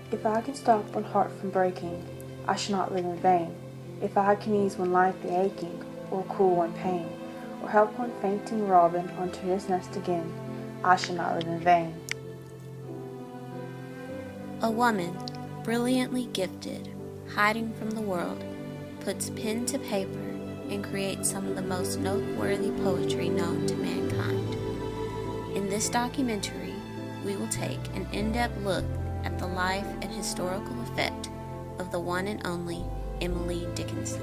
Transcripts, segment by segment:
If I can stop one heart from breaking, I shall not live in vain. If I can ease one life the aching, or cool one pain, or help one fainting robin onto his nest again, I shall not live in vain. A woman, brilliantly gifted, hiding from the world, puts pen to paper and creates some of the most noteworthy poetry known to mankind. In this documentary, we will take an in-depth look at the life and historical effect of the one and only Emily Dickinson.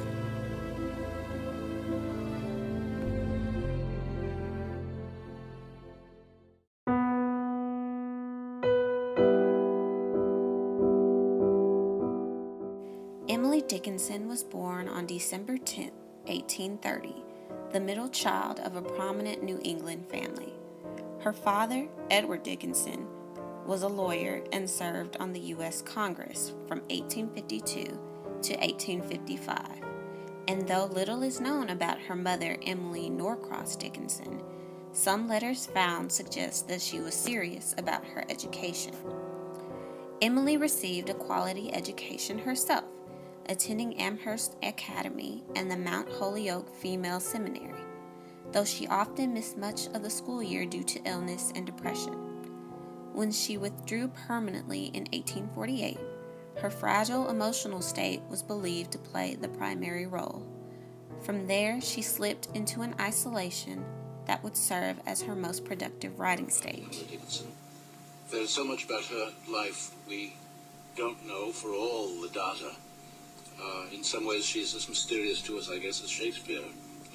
Emily Dickinson was born on December 10, 1830, the middle child of a prominent New England family. Her father, Edward Dickinson, was a lawyer and served on the U.S. Congress from 1852 to 1855. And though little is known about her mother, Emily Norcross Dickinson, some letters found suggest that she was serious about her education. Emily received a quality education herself, attending Amherst Academy and the Mount Holyoke Female Seminary, though she often missed much of the school year due to illness and depression. When she withdrew permanently in 1848, her fragile emotional state was believed to play the primary role. From there, she slipped into an isolation that would serve as her most productive writing stage. There's so much about her life we don't know for all the data. In some ways, she's as mysterious to us, I guess, as Shakespeare,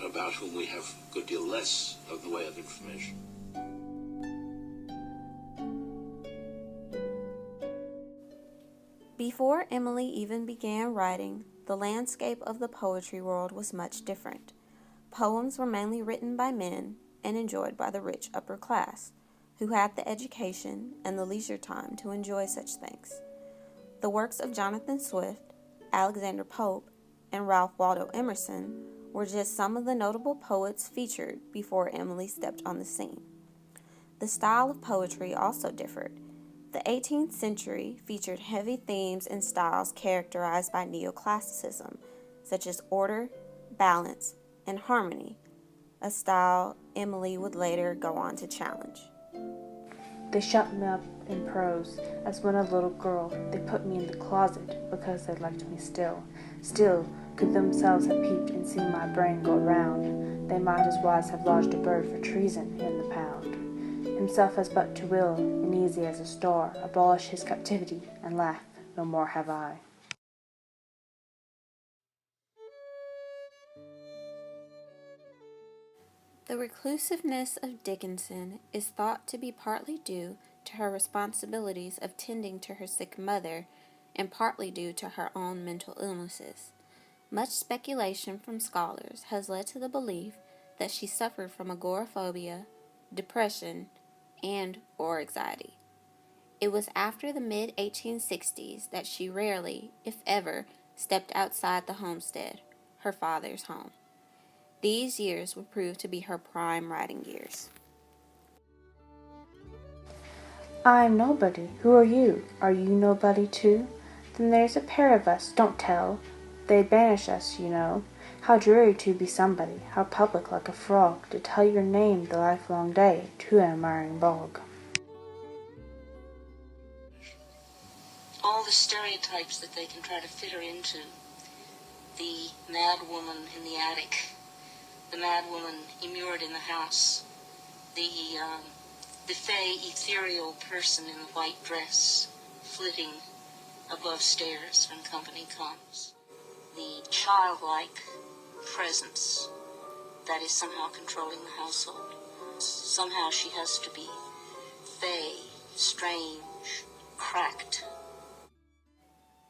about whom we have a good deal less of the way of information. Before Emily even began writing, the landscape of the poetry world was much different. Poems were mainly written by men and enjoyed by the rich upper class, who had the education and the leisure time to enjoy such things. The works of Jonathan Swift, Alexander Pope, and Ralph Waldo Emerson were just some of the notable poets featured before Emily stepped on the scene. The style of poetry also differed. The 18th century featured heavy themes and styles characterized by neoclassicism, such as order, balance, and harmony, a style Emily would later go on to challenge. They shut me up in prose, as when a little girl. They put me in the closet, because they liked me still. Still, could themselves have peeped and seen my brain go round, they might as wise have lodged a bird for treason in the pound. Himself has but to will, and easy as a star, abolish his captivity, and laugh, no more have I. The reclusiveness of Dickinson is thought to be partly due to her responsibilities of tending to her sick mother and partly due to her own mental illnesses. Much speculation from scholars has led to the belief that she suffered from agoraphobia, depression, and/or anxiety. It was after the mid-1860s that she rarely, if ever, stepped outside the homestead, her father's home. These years would prove to be her prime writing years. I am nobody. Who are you? Are you nobody too? Then there's a pair of us, don't tell. They'd banish us, you know. How dreary to be somebody, how public like a frog, to tell your name the lifelong day to an admiring bog. All the stereotypes that they can try to fit her into. The mad woman in the attic, the mad woman immured in the house, the fey ethereal person in the white dress flitting above stairs when company comes, the childlike presence that is somehow controlling the household. Somehow she has to be fey, strange, cracked.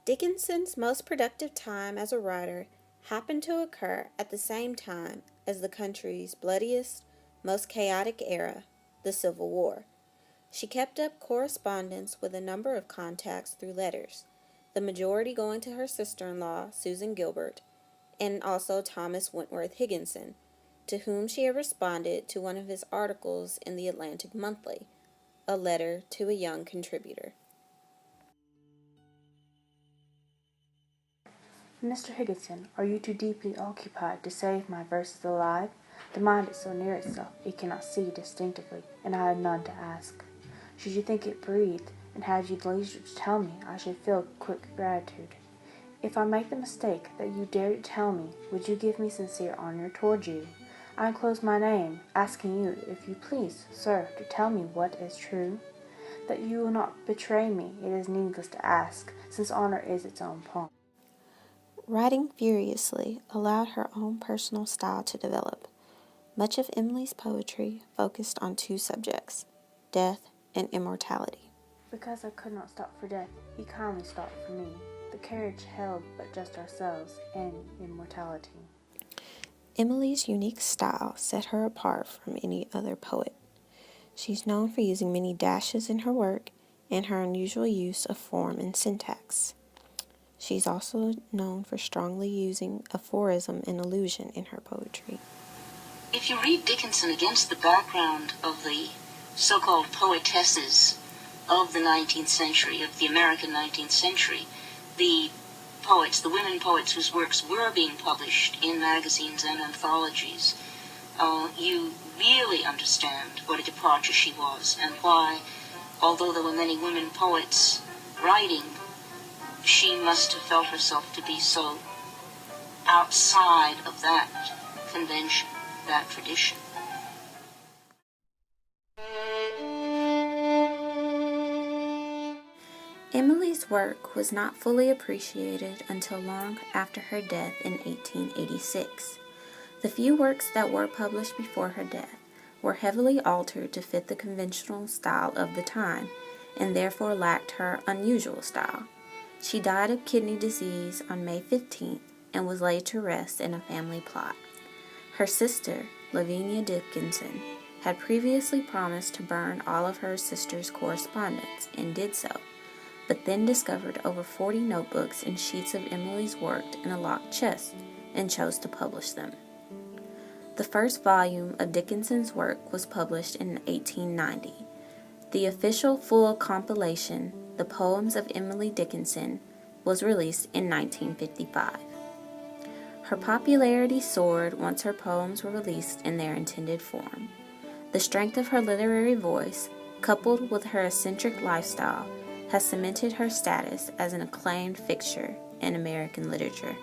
Dickinson's most productive time as a writer happened to occur at the same time as the country's bloodiest, most chaotic era, the Civil War. She kept up correspondence with a number of contacts through letters, the majority going to her sister-in-law, Susan Gilbert, and also Thomas Wentworth Higginson, to whom she had responded to one of his articles in the Atlantic Monthly, a letter to a young contributor. Mr. Higginson, are you too deeply occupied to save my verses alive? The mind is so near itself it cannot see distinctively, and I have none to ask. Should you think it breathed, and had you the leisure to tell me, I should feel quick gratitude. If I make the mistake that you dare to tell me, would you give me sincere honor toward you? I enclose my name, asking you, if you please, sir, to tell me what is true. That you will not betray me, it is needless to ask, since honor is its own pawn. Writing furiously allowed her own personal style to develop. Much of Emily's poetry focused on two subjects, death and immortality. Because I could not stop for death, he kindly stopped for me. The carriage held but just ourselves and immortality. Emily's unique style set her apart from any other poet. She's known for using many dashes in her work and her unusual use of form and syntax. She's also known for strongly using aphorism and allusion in her poetry. If you read Dickinson against the background of the so-called poetesses of the 19th century, of the American 19th century, the poets, the women poets whose works were being published in magazines and anthologies, you really understand what a departure she was, and why, although there were many women poets writing, she must have felt herself to be so outside of that convention, that tradition. Emily's work was not fully appreciated until long after her death in 1886. The few works that were published before her death were heavily altered to fit the conventional style of the time, and therefore lacked her unusual style. She died of kidney disease on May 15th and was laid to rest in a family plot. Her sister, Lavinia Dickinson, had previously promised to burn all of her sister's correspondence, and did so, but then discovered over 40 notebooks and sheets of Emily's work in a locked chest, and chose to publish them. The first volume of Dickinson's work was published in 1890. The official full compilation, The Poems of Emily Dickinson, was released in 1955. Her popularity soared once her poems were released in their intended form. The strength of her literary voice, coupled with her eccentric lifestyle, has cemented her status as an acclaimed fixture in American literature.